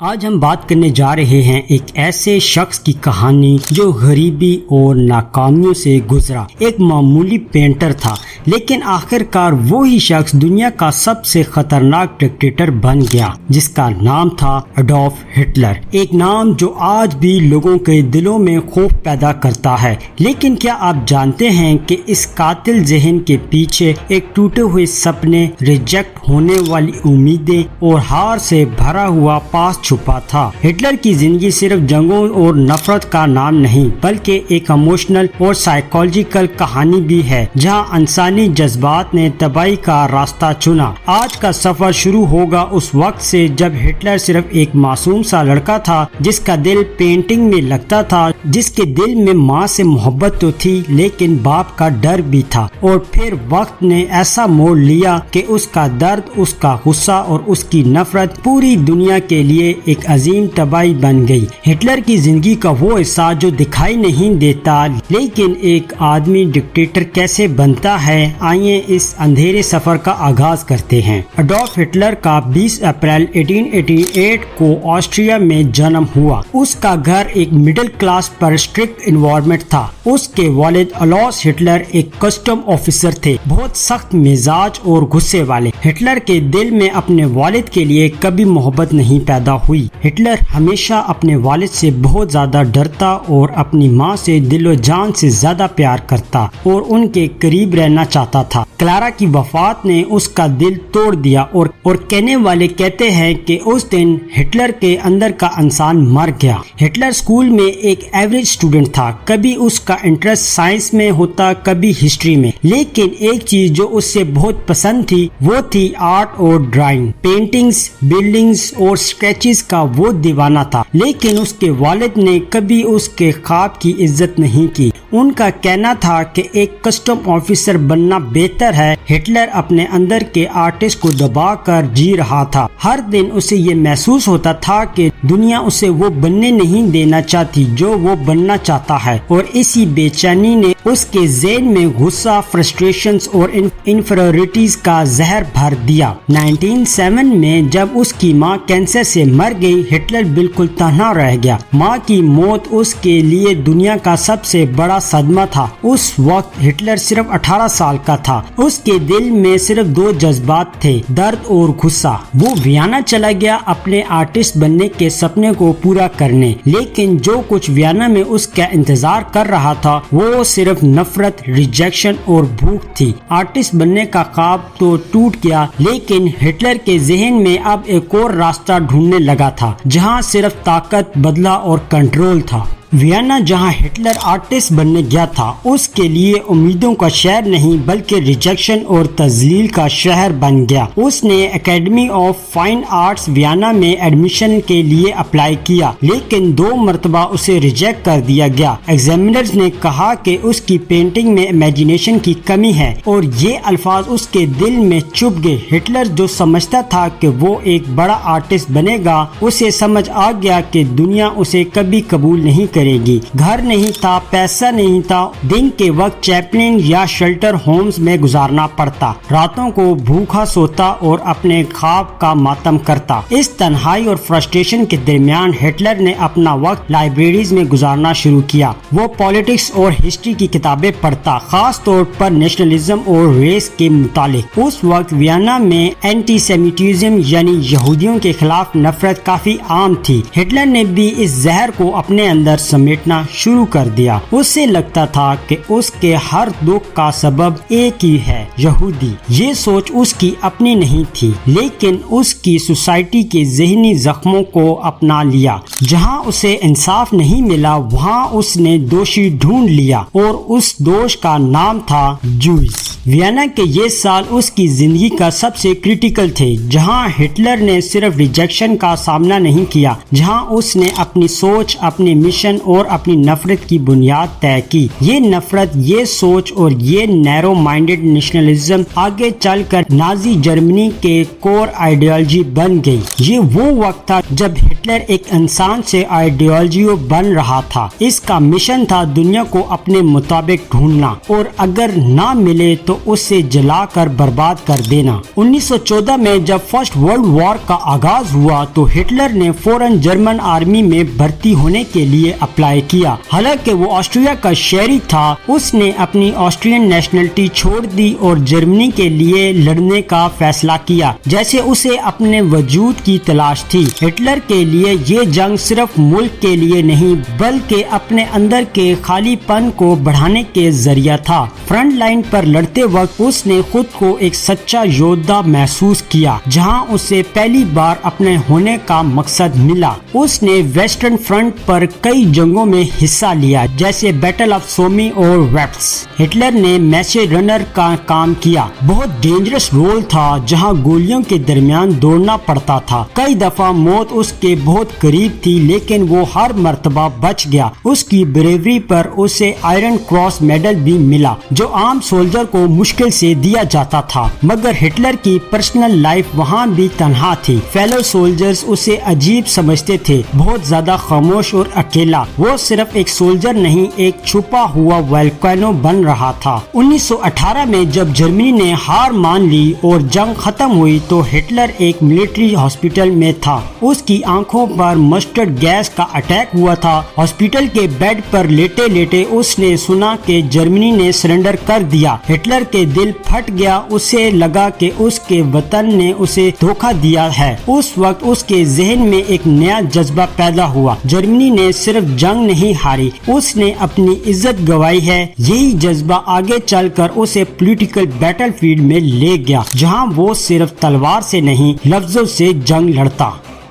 آج ہم بات کرنے جا رہے ہیں ایک ایسے شخص کی کہانی جو غریبی اور ناکامیوں سے گزرا۔ ایک معمولی پینٹر تھا لیکن آخر کار وہی شخص دنیا کا سب سے خطرناک ڈکٹیٹر بن گیا جس کا نام تھا اڈولف ہٹلر۔ ایک نام جو آج بھی لوگوں کے دلوں میں خوف پیدا کرتا ہے، لیکن کیا آپ جانتے ہیں کہ اس قاتل ذہن کے پیچھے ایک ٹوٹے ہوئے سپنے، ریجیکٹ ہونے والی امیدیں اور ہار سے بھرا ہوا پاس چھپا تھا۔ ہٹلر کی زندگی صرف جنگوں اور نفرت کا نام نہیں بلکہ ایک ایموشنل اور سائیکولوجیکل کہانی بھی ہے جہاں انسانی جذبات نے تباہی کا راستہ چنا۔ آج کا سفر شروع ہوگا اس وقت سے جب ہٹلر صرف ایک معصوم سا لڑکا تھا جس کا دل پینٹنگ میں لگتا تھا، جس کے دل میں ماں سے محبت تو تھی لیکن باپ کا ڈر بھی تھا، اور پھر وقت نے ایسا موڑ لیا کہ اس کا درد، اس کا غصہ اور اس کی نفرت پوری دنیا کے لیے ایک عظیم تباہی بن گئی۔ ہٹلر کی زندگی کا وہ حصہ جو دکھائی نہیں دیتا، لیکن ایک آدمی ڈکٹیٹر کیسے بنتا ہے، آئیے اس اندھیرے سفر کا آغاز کرتے ہیں۔ اڈولف ہٹلر کا 20 اپریل 1888 کو آسٹریا میں جنم ہوا۔ اس کا گھر ایک مڈل کلاس پر اسٹرکٹ انوائرمنٹ تھا۔ اس کے والد الاس ہٹلر ایک کسٹم آفیسر تھے، بہت سخت مزاج اور غصے والے۔ ہٹلر کے دل میں اپنے والد کے لیے کبھی محبت نہیں پیدا ہوئی۔ ہٹلر ہمیشہ اپنے والد سے بہت زیادہ ڈرتا اور اپنی ماں سے دل و جان سے زیادہ پیار کرتا اور ان کے قریب رہنا چاہتا تھا۔ کلارا کی وفات نے اس کا دل توڑ دیا اور کہنے والے کہتے ہیں کہ اس دن ہٹلر کے اندر کا انسان مر گیا۔ ہٹلر اسکول میں ایک ایوریج اسٹوڈنٹ تھا، کبھی اس کا انٹرسٹ سائنس میں ہوتا، کبھی ہسٹری میں، لیکن ایک چیز جو اس سے بہت پسند تھی وہ تھی آرٹ اور ڈرائنگ، پینٹنگز، بلڈنگز اور اسکیچز کا وہ دیوانہ تھا۔ لیکن اس کے والد نے کبھی اس کے خواب کی عزت نہیں کی۔ ان کا کہنا تھا کہ ایک کسٹم آفیسر بننا بہتر ہے۔ ہٹلر اپنے اندر کے آرٹسٹ کو دبا کر جی رہا تھا۔ ہر دن اسے یہ محسوس ہوتا تھا کہ دنیا اسے وہ بننے نہیں دینا چاہتی جو وہ بننا چاہتا ہے، اور اسی بے چینی نے اس کے ذہن میں غصہ، فرسٹریشنز اور انفیریورٹیز کا زہر بھر دیا۔ 1907 میں جب اس کی ماں کینسر سے مر گئی، ہٹلر بالکل تنہا رہ گیا۔ ماں کی موت اس کے لیے دنیا کا سب سے بڑا صدمہ تھا۔ اس وقت ہٹلر صرف 18 سال کا تھا۔ اس کے دل میں صرف دو جذبات تھے، درد اور غصہ۔ وہ ویانا چلا گیا اپنے آرٹسٹ بننے کے سپنے کو پورا کرنے، لیکن جو کچھ ویانا میں اس کا انتظار کر رہا تھا وہ صرف نفرت، ریجیکشن اور بھوک تھی۔ آرٹسٹ بننے کا خواب تو ٹوٹ گیا، لیکن ہٹلر کے ذہن میں اب ایک اور راستہ ڈھونڈنے لگا تھا جہاں صرف طاقت، بدلہ اور کنٹرول تھا۔ ویانا جہاں ہٹلر آرٹسٹ بننے گیا تھا، اس کے لیے امیدوں کا شہر نہیں بلکہ ریجیکشن اور تذلیل کا شہر بن گیا۔ اس نے academy of fine arts Vienna میں ایڈمیشن کے لیے اپلائی کیا، لیکن 2 مرتبہ اسے ریجیکٹ کر دیا گیا۔ ایگزامینرز نے کہا کہ اس کی پینٹنگ میں امیجنیشن کی کمی ہے، اور یہ الفاظ اس کے دل میں چپ گئے۔ ہٹلر جو سمجھتا تھا کہ وہ ایک بڑا آرٹسٹ بنے گا، اسے سمجھ آ گیا کہ دنیا اسے کبھی قبول نہیں کرے گی۔ گھر نہیں تھا، پیسہ نہیں تھا، دن کے وقت چیپلن یا شیلٹر ہومز میں گزارنا پڑتا، راتوں کو بھوکا سوتا اور اپنے خواب کا ماتم کرتا۔ اس تنہائی اور فرسٹریشن کے درمیان ہٹلر نے اپنا وقت لائبریریز میں گزارنا شروع کیا۔ وہ پالیٹکس اور ہسٹری کی کتابیں پڑھتا، خاص طور پر نیشنلزم اور ریس کے متعلق۔ اس وقت ویانا میں اینٹی سیمیٹزم یعنی یہودیوں کے خلاف نفرت کافی عام تھی۔ ہٹلر نے بھی اس زہر کو اپنے اندر سمیٹنا شروع کر دیا۔ اسے لگتا تھا کہ اس کے ہر دکھ کا سبب ایک ہی ہے، یہودی۔ یہ سوچ اس کی اپنی نہیں تھی، لیکن اس کی سوسائٹی کے ذہنی زخموں کو اپنا لیا۔ جہاں اسے انصاف نہیں ملا وہاں اس نے دوشی ڈھونڈ لیا، اور اس دوش کا نام تھا جوئس۔ ویانا کے یہ سال اس کی زندگی کا سب سے کریٹیکل تھے، جہاں ہٹلر نے صرف ریجیکشن کا سامنا نہیں کیا، جہاں اس نے اپنی سوچ، اپنے مشن اور اپنی نفرت کی بنیاد طے کی۔ یہ نفرت، یہ سوچ اور یہ نیرو مائنڈڈ نیشنلزم آگے چل کر نازی جرمنی کے کور آئیڈیالوجی بن گئی۔ یہ وہ وقت تھا جب ہٹلر ایک انسان سے آئیڈیالوجی بن رہا تھا. اس کا مشن تھا دنیا کو اپنے مطابق ڈھونڈنا اور اگر نہ ملے تو اسے جلا کر برباد کر دینا. 1914 میں جب فرسٹ ورلڈ وار کا آغاز ہوا تو ہٹلر نے فوراً جرمن آرمی میں بھرتی ہونے کے لیے اپلائی کیا. حالانکہ وہ آسٹریا کا شہری تھا، اس نے اپنی آسٹرین نیشنلٹی چھوڑ دی اور جرمنی کے لیے لڑنے کا فیصلہ کیا جیسے اسے اپنے وجود کی تلاش تھی. ہٹلر کے لیے یہ جنگ صرف ملک کے لیے نہیں بلکہ اپنے اندر کے خالی پن کو بڑھانے کے ذریعہ تھا. فرنٹ لائن پر لڑتے وقت اس نے خود کو ایک سچا یودھا محسوس کیا جہاں اسے پہلی بار اپنے ہونے کا مقصد ملا. اس نے ویسٹرن فرنٹ پر کئی جنگوں میں حصہ لیا جیسے بیٹل آف سومی اور ویپس. ہٹلر نے میسے رنر کا کام کیا. بہت ڈینجرس رول تھا جہاں گولیوں کے درمیان دوڑنا پڑتا تھا. کئی دفعہ موت اس کے بہت قریب تھی لیکن وہ ہر مرتبہ بچ گیا. اس کی بریوری پر اسے آئرن کراس میڈل بھی ملا جو عام سولجر کو مشکل سے دیا جاتا تھا. مگر ہٹلر کی پرسنل لائف وہاں بھی تنہا تھی. فیلو سولجرز اسے عجیب سمجھتے تھے، بہت زیادہ خاموش اور اکیلا. وہ صرف ایک سولجر نہیں، ایک چھپا ہوا والکینو بن رہا تھا. 1918 میں جب جرمنی نے ہار مان لی اور جنگ ختم ہوئی تو ہٹلر ایک ملٹری ہاسپٹل میں تھا. اس کی آنکھوں پر مسٹرڈ گیس کا اٹیک ہوا تھا. ہاسپٹل کے بیڈ پر لیٹے لیٹے اس نے سنا کہ جرمنی نے سرنڈر کر دیا. ہٹلر کے دل پھٹ گیا. اسے لگا کہ اس کے وطن نے اسے دھوکہ دیا ہے. اس وقت اس کے ذہن میں ایک نیا جذبہ پیدا ہوا. جرمنی نے صرف جنگ نہیں ہاری، اس نے اپنی عزت گنوائی ہے. یہی جذبہ آگے چل کر اسے پولیٹیکل بیٹل فیلڈ میں لے گیا جہاں وہ صرف تلوار سے نہیں لفظوں سے جنگ لڑتا.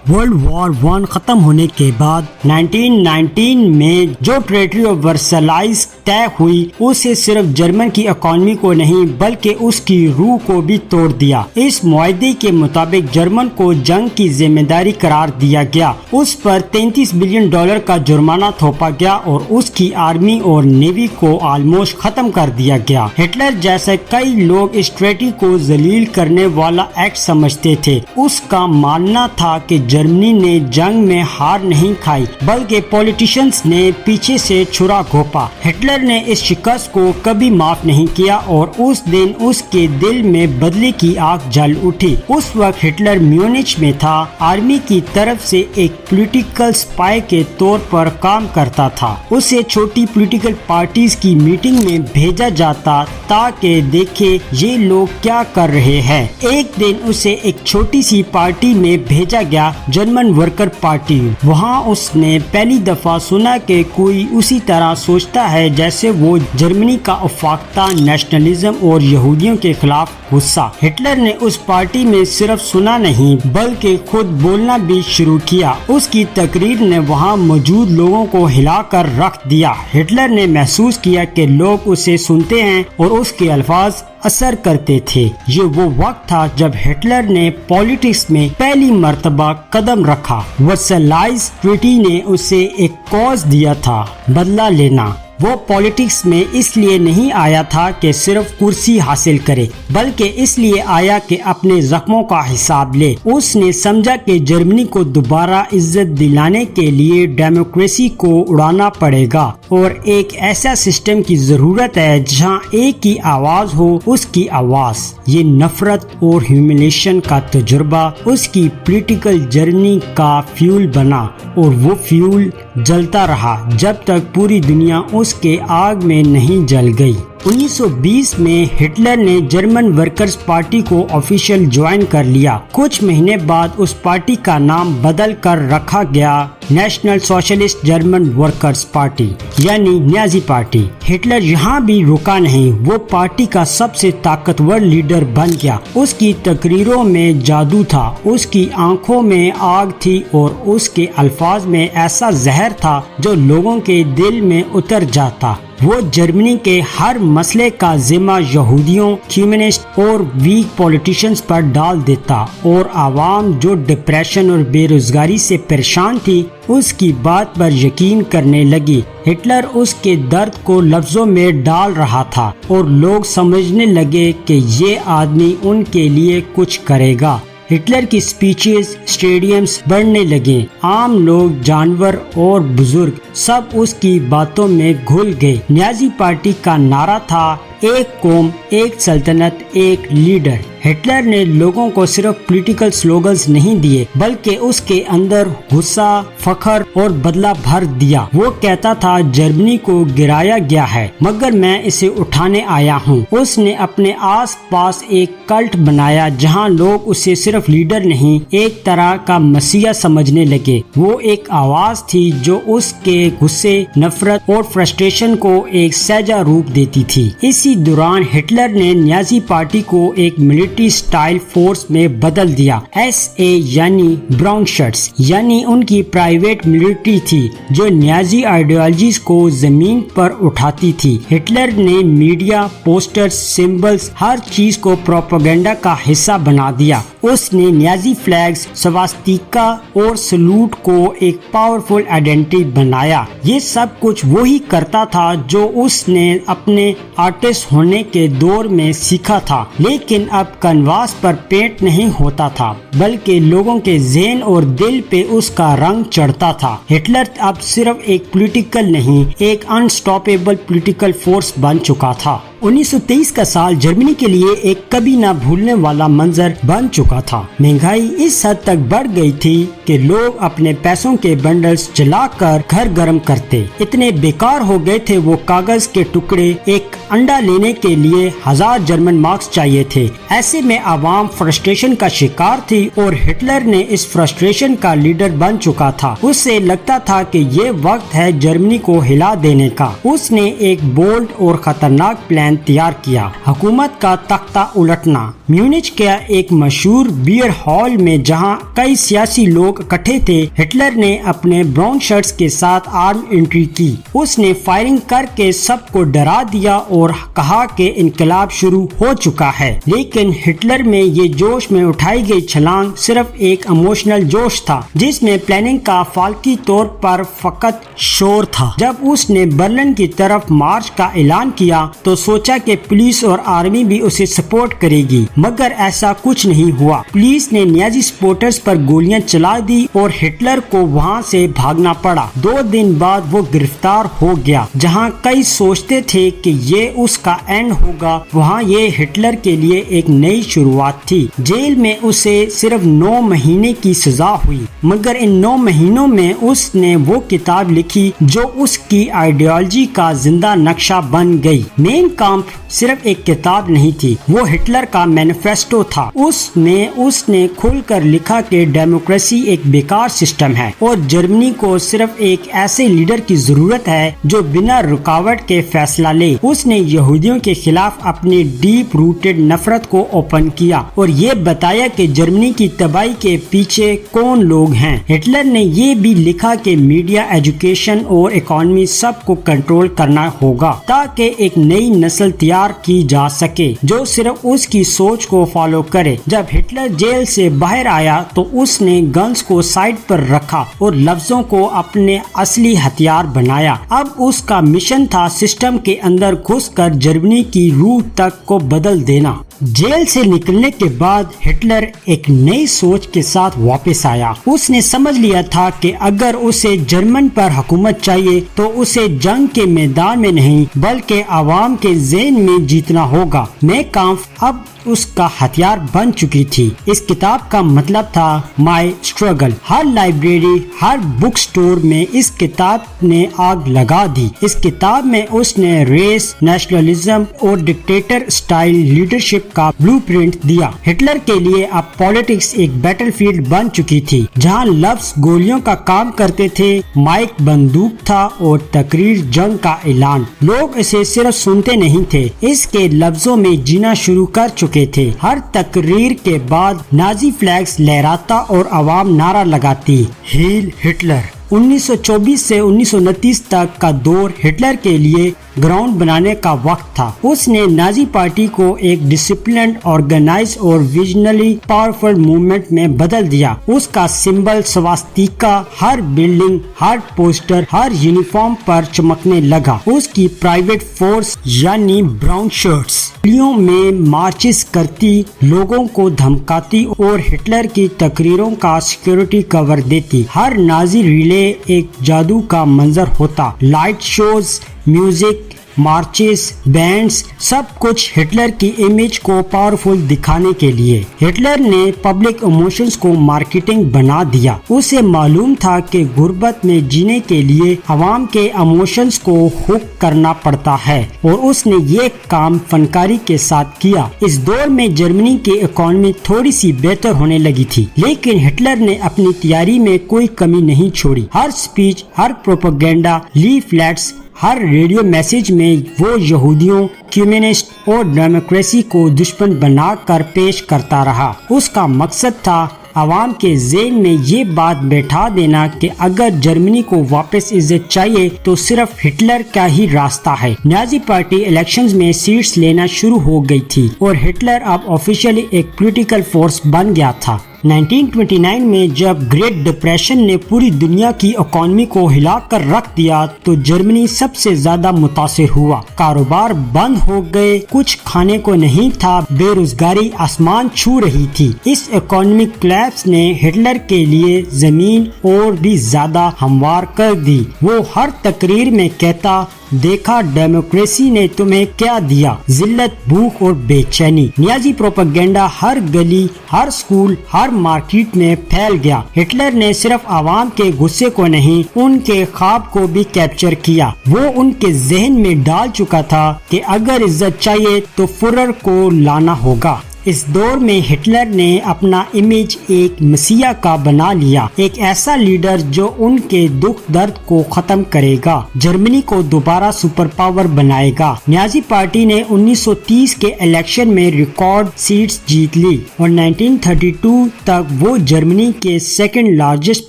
ورلڈ وار 1 ختم ہونے کے بعد 1919 میں جو ٹریٹی آف ورسائز طے ہوئی اسے صرف جرمن کی اکانومی کو نہیں بلکہ اس کی روح کو بھی توڑ دیا. اس معاہدے کے مطابق جرمن کو جنگ کی ذمہ داری قرار دیا گیا. اس پر $33 بلین کا جرمانہ تھوپا گیا اور اس کی آرمی اور نیوی کو آلموسٹ ختم کر دیا گیا. ہٹلر جیسے کئی لوگ اس ٹریٹی کو ذلیل کرنے والا ایکٹ سمجھتے تھے. اس کا ماننا تھا کہ جرمنی نے جنگ میں ہار نہیں کھائی بلکہ پولیٹیشنز نے پیچھے سے چھرا گھونپا. ہٹلر نے اس شکست کو کبھی معاف نہیں کیا اور اس دن اس کے دل میں بدلے کی آگ جل اٹھی. اس وقت ہٹلر میونچ میں تھا. آرمی کی طرف سے ایک پولیٹیکل سپائی کے طور پر کام کرتا تھا. اسے چھوٹی پولیٹیکل پارٹیز کی میٹنگ میں بھیجا جاتا تاکہ دیکھے یہ لوگ کیا کر رہے ہیں. ایک دن اسے ایک چھوٹی سی پارٹی میں بھیجا گیا، جرمن ورکر پارٹی. وہاں اس نے پہلی دفعہ سنا کہ کوئی اسی طرح سوچتا ہے جیسے وہ. جرمنی کا افاقہ، نیشنلزم اور یہودیوں کے خلاف غصہ. ہٹلر نے اس پارٹی میں صرف سنا نہیں بلکہ خود بولنا بھی شروع کیا. اس کی تقریر نے وہاں موجود لوگوں کو ہلا کر رکھ دیا. ہٹلر نے محسوس کیا کہ لوگ اسے سنتے ہیں اور اس کے الفاظ اثر کرتے تھے. یہ وہ وقت تھا جب ہٹلر نے پالیٹکس میں پہلی مرتبہ قدم رکھا. ورسائز ٹریٹی نے اسے ایک کاز دیا تھا، بدلہ لینا. وہ پالیٹکس میں اس لیے نہیں آیا تھا کہ صرف کرسی حاصل کرے بلکہ اس لیے آیا کہ اپنے زخموں کا حساب لے. اس نے سمجھا کہ جرمنی کو دوبارہ عزت دلانے کے لیے ڈیموکریسی کو اڑانا پڑے گا اور ایک ایسا سسٹم کی ضرورت ہے جہاں ایک ہی آواز ہو، اس کی آواز. یہ نفرت اور ہیوملیشن کا تجربہ اس کی پولیٹیکل جرنی کا فیول بنا اور وہ فیول جلتا رہا جب تک پوری دنیا اس کے آگ میں نہیں جل گئی. 1920 میں ہٹلر نے جرمن ورکرز پارٹی کو آفیشیل جوائن کر لیا. کچھ مہینے بعد اس پارٹی کا نام بدل کر رکھا گیا national socialist German workers party یعنی نیازی پارٹی. ہٹلر یہاں بھی رکا نہیں، وہ پارٹی کا سب سے طاقتور لیڈر بن گیا. اس کی تقریروں میں جادو تھا، اس کی آنکھوں میں آگ تھی اور اس کے الفاظ میں ایسا زہر تھا جو لوگوں کے دل میں اتر جاتا. وہ جرمنی کے ہر مسئلے کا ذمہ یہودیوں، کمیونسٹ اور ویک پولیٹیشنز پر ڈال دیتا اور عوام جو ڈپریشن اور بے روزگاری سے پریشان تھی اس کی بات پر یقین کرنے لگی. ہٹلر اس کے درد کو لفظوں میں ڈال رہا تھا اور لوگ سمجھنے لگے کہ یہ آدمی ان کے لیے کچھ کرے گا. ہٹلر کی سپیچز اسٹیڈیمز بڑھنے لگے، عام لوگ، جانور اور بزرگ سب اس کی باتوں میں گھل گئے۔ نیازی پارٹی کا نعرہ تھا ایک قوم، ایک سلطنت، ایک لیڈر۔ ہٹلر نے لوگوں کو صرف پولیٹیکل سلوگنز نہیں دیے بلکہ اس کے اندر غصہ، فخر اور بدلہ بھر دیا۔ وہ کہتا تھا جرمنی کو گرایا گیا ہے مگر میں اسے اٹھانے آیا ہوں۔ اس نے اپنے آس پاس ایک کلٹ بنایا جہاں لوگ اسے صرف لیڈر نہیں ایک طرح کا مسیح سمجھنے لگے۔ وہ ایک آواز تھی جو اس کے غصے، نفرت اور فرسٹریشن کو ایک سہجا روپ دیتی تھی۔ اسی دوران ہٹلر نے نیازی پارٹی کو ایک ملٹری سٹائل فورس میں بدل دیا۔ ایس اے یعنی براؤن شرٹس، یعنی ان کی پرائیویٹ ملٹری تھی جو نیازی آئیڈیالوجیز کو زمین پر اٹھاتی تھی۔ ہٹلر نے میڈیا، پوسٹرز، سمبلز، ہر چیز کو پروپیگنڈا کا حصہ بنا دیا۔ اس نے نیازی فلیگز، سواستیکا اور سلوٹ کو ایک پاورفل آئیڈینٹی بنایا۔ یہ سب کچھ وہی کرتا تھا جو اس نے اپنے آرٹسٹ ہونے کے دور میں سیکھا تھا، لیکن اب کنواس پر پینٹ نہیں ہوتا تھا بلکہ لوگوں کے ذہن اور دل پہ اس کا رنگ چڑھتا تھا۔ ہٹلر اب صرف ایک پولیٹیکل نہیں، ایک انسٹاپیبل پولیٹیکل فورس بن چکا تھا۔ 1923 کا سال جرمنی کے لیے ایک کبھی نہ بھولنے والا منظر بن چکا تھا۔ مہنگائی اس حد تک بڑھ گئی تھی کہ لوگ اپنے پیسوں کے بنڈلز جلا کر گھر گرم کرتے۔ اتنے بیکار ہو گئے تھے وہ کاغذ کے ٹکڑے، ایک انڈا لینے کے لیے 1000 جرمن مارکس چاہیے تھے۔ ایسے میں عوام فرسٹریشن کا شکار تھی اور ہٹلر نے اس فرسٹریشن کا لیڈر بن چکا تھا۔ اسے لگتا تھا کہ یہ وقت ہے جرمنی کو ہلا دینے کا۔ اس نے ایک بولڈ اور خطرناک پلان تیار کیا، حکومت کا تختہ الٹنا۔ میونچ کے ایک مشہور بیئر ہال میں جہاں کئی سیاسی لوگ اکٹھے تھے، ہٹلر نے اپنے براؤن شرٹس کے ساتھ آرم انٹری کی۔ اس نے فائرنگ کر کے سب کو ڈرا دیا اور کہا کہ انقلاب شروع ہو چکا ہے۔ لیکن ہٹلر میں یہ جوش میں اٹھائی گئی چھلانگ صرف ایک ایموشنل جوش تھا جس میں پلاننگ کا فالکی طور پر فقط شور تھا۔ جب اس نے برلن کی طرف مارچ کا اعلان کیا تو سوچا کہ پولیس اور آرمی بھی اسے سپورٹ کرے گی، مگر ایسا کچھ نہیں ہوا۔ پولیس نے نیازی سپورٹرز پر گولیاں چلا دی اور ہٹلر کو وہاں سے بھاگنا پڑا۔ 2 دن بعد وہ گرفتار ہو گیا۔ جہاں کئی سوچتے تھے کہ یہ اس کا اینڈ ہوگا، وہاں یہ ہٹلر کے لیے ایک نئی شروعات تھی۔ جیل میں اسے صرف 9 مہینے کی سزا ہوئی، مگر ان 9 مہینوں میں اس نے وہ کتاب لکھی جو اس کی آئیڈیالوجی کا زندہ نقشہ بن گئی۔ مین کامپ صرف ایک کتاب نہیں تھی، وہ ہٹلر کا مینیفیسٹو تھا۔ اس میں اس نے کھل کر لکھا کہ ڈیموکریسی ایک بیکار سسٹم ہے اور جرمنی کو صرف ایک ایسے لیڈر کی ضرورت ہے جو بنا رکاوٹ کے فیصلہ لے۔ اس نے یہودیوں کے خلاف اپنی ڈیپ روٹڈ نفرت کو اوپن کیا اور یہ بتایا کہ جرمنی کی تباہی کے پیچھے کون لوگ ہیں۔ ہٹلر نے یہ بھی لکھا کہ میڈیا، ایجوکیشن اور اکانومی سب کو کنٹرول کرنا ہوگا تاکہ ایک نئی نسل تیار کی جا سکے جو صرف اس کی سوچ کو فالو کرے۔ جب ہٹلر جیل سے باہر آیا تو اس نے گنز کو سائیڈ پر رکھا اور لفظوں کو اپنے اصلی ہتھیار بنایا۔ اب اس کا مشن تھا سسٹم کے اندر گھس کر جرمنی کی روح تک کو بدل دینا۔ جیل سے نکلنے کے بعد ہٹلر ایک نئی سوچ کے ساتھ واپس آیا۔ اس نے سمجھ لیا تھا کہ اگر اسے جرمن پر حکومت چاہیے تو اسے جنگ کے میدان میں نہیں بلکہ عوام کے ذہن میں جیتنا ہوگا۔ میں کامپ اب اس کا ہتھیار بن چکی تھی۔ اس کتاب کا مطلب تھا مائی اسٹرگل۔ ہر لائبریری، ہر بک سٹور میں اس کتاب نے آگ لگا دی۔ اس کتاب میں اس نے ریس، نیشنلزم اور ڈکٹیٹر سٹائل لیڈرشپ کا بلو پرنٹ دیا۔ ہٹلر کے لیے اب پالیٹکس ایک بیٹل فیلڈ بن چکی تھی جہاں لفظ گولیوں کا کام کرتے تھے، مائک بندوق تھا اور تقریر جنگ کا اعلان۔ لوگ اسے صرف سنتے نہیں تھے، اس کے لفظوں میں جینا شروع کر چکے تھے۔ ہر تقریر کے بعد نازی فلیگز لہراتا اور عوام نعرہ لگاتی، ہیل ہٹلر۔ 1924 سے 1929 تک کا دور ہٹلر کے لیے گراؤنڈ بنانے کا وقت تھا۔ اس نے نازی پارٹی کو ایک ڈسپلنڈ، آرگنائز اور ویژنلی پاورفل موومنٹ میں بدل دیا۔ اس کا سمبل سواستیکا ہر بلڈنگ، ہر پوسٹر، ہر یونیفارم پر چمکنے لگا۔ اس کی پرائیویٹ فورس یعنی براؤن شرٹس گلیوں میں مارچز کرتی، لوگوں کو دھمکاتی اور ہٹلر کی تقریروں کا سیکیورٹی کور دیتی۔ ہر نازی ریلے ایک جادو کا منظر ہوتا، light shows, music, marches, bands, سب کچھ ہٹلر کی امیج کو پاورفل دکھانے کے لیے۔ ہٹلر نے پبلک ایموشنز کو مارکیٹنگ بنا دیا۔ اسے معلوم تھا کہ غربت میں جینے کے لیے عوام کے ایموشنز کو ہوک کرنا پڑتا ہے، اور اس نے یہ کام فنکاری کے ساتھ کیا۔ اس دور میں جرمنی کی اکانومی تھوڑی سی بہتر ہونے لگی تھی، لیکن ہٹلر نے اپنی تیاری میں کوئی کمی نہیں چھوڑی۔ ہر سپیچ، ہر پروپیگنڈا، لیفلیٹس، ہر ریڈیو میسیج میں وہ یہودیوں، کمیونسٹ اور ڈیموکریسی کو دشمن بنا کر پیش کرتا رہا۔ اس کا مقصد تھا عوام کے ذہن میں یہ بات بیٹھا دینا کہ اگر جرمنی کو واپس عزت چاہیے تو صرف ہٹلر کا ہی راستہ ہے۔ نازی پارٹی الیکشنز میں سیٹس لینا شروع ہو گئی تھی اور ہٹلر اب آفیشلی ایک پولیٹیکل فورس بن گیا تھا۔ 1929 میں جب گریٹ ڈپریشن نے پوری دنیا کی اکانومی کو ہلا کر رکھ دیا تو جرمنی سب سے زیادہ متاثر ہوا۔ کاروبار بند ہو گئے، کچھ کھانے کو نہیں تھا، بے روزگاری آسمان چھو رہی تھی۔ اس اکانومک کلیپس نے ہٹلر کے لیے زمین اور بھی زیادہ ہموار کر دی۔ وہ ہر تقریر میں کہتا، دیکھا ڈیموکریسی نے تمہیں کیا دیا، ذلت، بھوک اور بے چینی۔ نیازی پروپیگنڈا ہر گلی، ہر سکول، ہر مارکیٹ میں پھیل گیا۔ ہٹلر نے صرف عوام کے غصے کو نہیں، ان کے خواب کو بھی کیپچر کیا۔ وہ ان کے ذہن میں ڈال چکا تھا کہ اگر عزت چاہیے تو فورر کو لانا ہوگا۔ اس دور میں ہٹلر نے اپنا امیج ایک مسیح کا بنا لیا، ایک ایسا لیڈر جو ان کے دکھ درد کو ختم کرے گا، جرمنی کو دوبارہ سپر پاور بنائے گا۔ نیازی پارٹی نے 1930 کے الیکشن میں ریکارڈ سیٹس جیت لی اور 1932 تک وہ جرمنی کے سیکنڈ لارجسٹ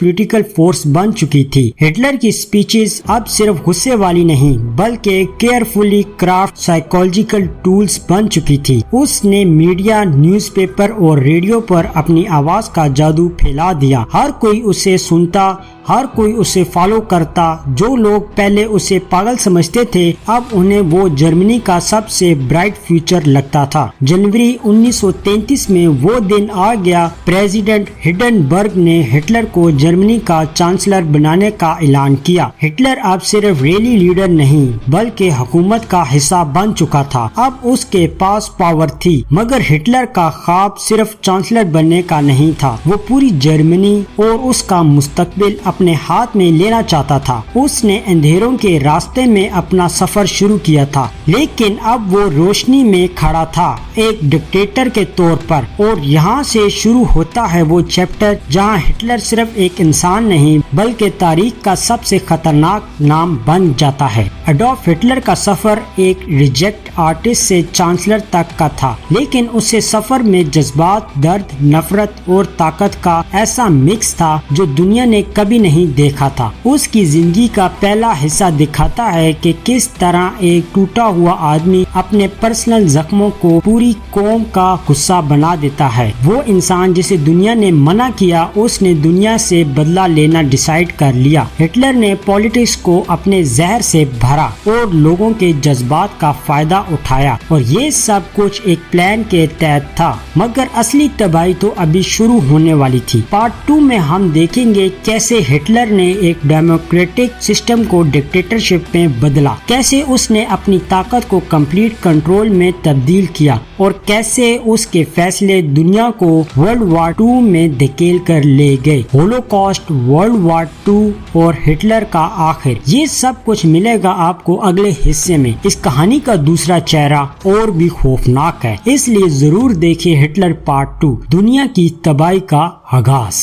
پولیٹیکل فورس بن چکی تھی۔ ہٹلر کی سپیچز اب صرف غصے والی نہیں بلکہ کیئرفلی کرافٹ سائیکولوجیکل ٹولز بن چکی تھی۔ اس نے میڈیا، نیوز پیپر اور ریڈیو پر اپنی آواز کا جادو پھیلا دیا۔ ہر کوئی اسے سنتا، ہر کوئی اسے فالو کرتا۔ جو لوگ پہلے اسے پاگل سمجھتے تھے اب انہیں وہ جرمنی کا سب سے برائٹ فیوچر لگتا تھا۔ جنوری 1933 میں وہ دن آ گیا۔ پریزیڈنٹ ہنڈنبرگ نے ہٹلر کو جرمنی کا چانسلر بنانے کا اعلان کیا۔ ہٹلر اب صرف ریلی لیڈر نہیں بلکہ حکومت کا حصہ بن چکا تھا۔ اب اس کے پاس پاور تھی، مگر ہٹلر کا خواب صرف چانسلر بننے کا نہیں تھا، وہ پوری جرمنی اور اس کا مستقبل اپنے ہاتھ میں لینا چاہتا تھا۔ اس نے اندھیروں کے راستے میں اپنا سفر شروع کیا تھا، لیکن اب وہ روشنی میں کھڑا تھا، ایک ڈکٹیٹر کے طور پر۔ اور یہاں سے شروع ہوتا ہے وہ چیپٹر جہاں ہٹلر صرف ایک انسان نہیں بلکہ تاریخ کا سب سے خطرناک نام بن جاتا ہے۔ ایڈولف ہٹلر کا سفر ایک ریجیکٹ آرٹسٹ سے چانسلر تک کا تھا، لیکن اسے سفر میں جذبات، درد، نفرت اور طاقت کا ایسا مکس تھا جو دنیا نے کبھی نہیں دیکھا تھا۔ اس کی زندگی کا پہلا حصہ دکھاتا ہے کہ کس طرح ایک ٹوٹا ہوا آدمی اپنے پرسنل زخموں کو پوری قوم کا غصہ بنا دیتا ہے۔ وہ انسان جسے دنیا نے منع کیا، اس نے دنیا سے بدلہ لینا ڈیسائیڈ کر لیا۔ ہٹلر نے پالیٹکس کو اپنے زہر سے بھرا اور لوگوں کے جذبات کا فائدہ اٹھایا، اور یہ سب کچھ ایک پلان کے تحت تھا، مگر اصلی تباہی تو ابھی شروع ہونے والی تھی۔ پارٹ 2 میں ہم دیکھیں گے کیسے ہٹلر نے ایک ڈیموکریٹک سسٹم کو ڈکٹیٹرشپ میں بدلا، کیسے اس نے اپنی طاقت کو کمپلیٹ کنٹرول میں تبدیل کیا، اور کیسے اس کے فیصلے دنیا کو ورلڈ وار 2 میں دھکیل کر لے گئے۔ ہولوکاسٹ، ورلڈ وار 2 اور ہٹلر کا آخر، یہ سب کچھ ملے گا آپ کو اگلے حصے میں۔ اس کہانی کا دوسرا چہرہ اور بھی خوفناک ہے، اس لیے ضرور دیکھیں ہٹلر پارٹ 2، دنیا کی تباہی کا آغاز۔